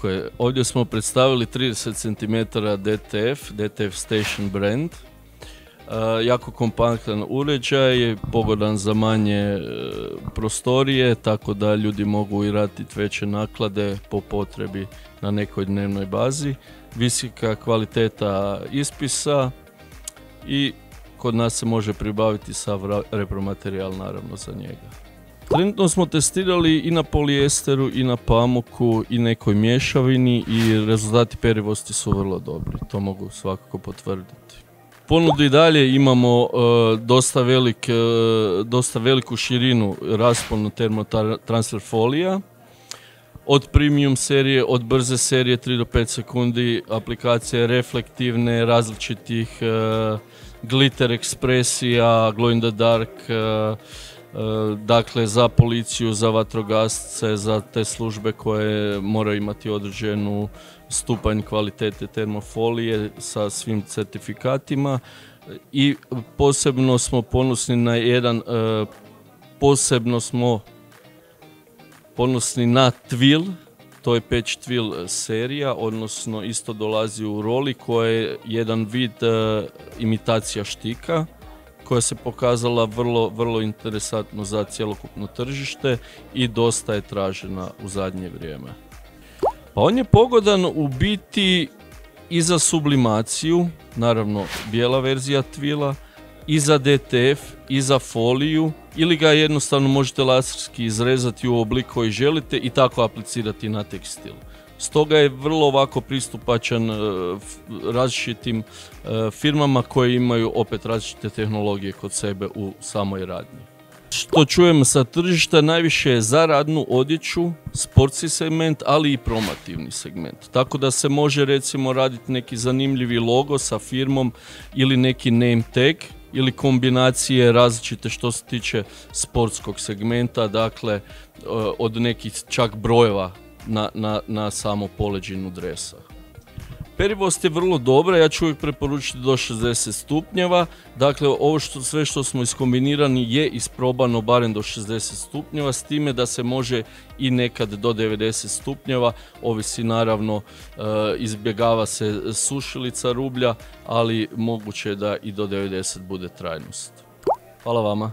Tako je, ovdje smo predstavili 30 cm DTF Station brand. Jako kompaktan uređaj, pogodan za manje prostorije, tako da ljudi mogu i raditi veće naklade po potrebi na nekoj dnevnoj bazi. Visoka kvaliteta ispisa i kod nas se može pribaviti sav repromaterijal naravno za njega. Trenutno smo testirali i na polijesteru i na pamuku i nekoj mješavini i rezultati perivosti su vrlo dobri, to mogu svakako potvrditi. Ponudi dalje imamo dosta veliku širinu rasponu termotransfer folija. Od premium serije, od brze serije 3 do 5 sekundi, aplikacije reflektivne, različitih glitter ekspresija, glow in the dark, dakle za policiju, za vatrogasce, za te službe koje moraju imati određenu stupanj kvalitete termofolije sa svim certifikatima. I posebno smo ponosni na na Twill, to je patch Twill serija, odnosno isto dolazi u roli koja je jedan vid imitacija štika, koja se pokazala vrlo interesantno za cjelokupno tržište i dosta je tražena u zadnje vrijeme. Pa on je pogodan u biti i za sublimaciju, naravno bijela verzija Twilla, i za DTF, i za foliju, ili ga jednostavno možete laserski izrezati u oblik koji želite i tako aplicirati na tekstil. Stoga je vrlo ovako pristupačan različitim firmama koje imaju opet različite tehnologije kod sebe u samoj radnji. Što čujemo sa tržišta najviše je za radnu odjeću, sportski segment, ali i promotivni segment. Tako da se može recimo raditi neki zanimljivi logo sa firmom ili neki name tag ili kombinacije različite što se tiče sportskog segmenta, dakle od nekih čak brojeva na samo poleđinu dresa. Perivost je vrlo dobra, ja ću uvijek preporučiti do 60 stupnjeva, dakle ovo sve što smo iskombinirani je isprobano barem do 60 stupnjeva, s time da se može i nekad do 90 stupnjeva, ovisi naravno, izbjegava se sušilica rublja, ali moguće je da i do 90 bude trajnost. Hvala vama.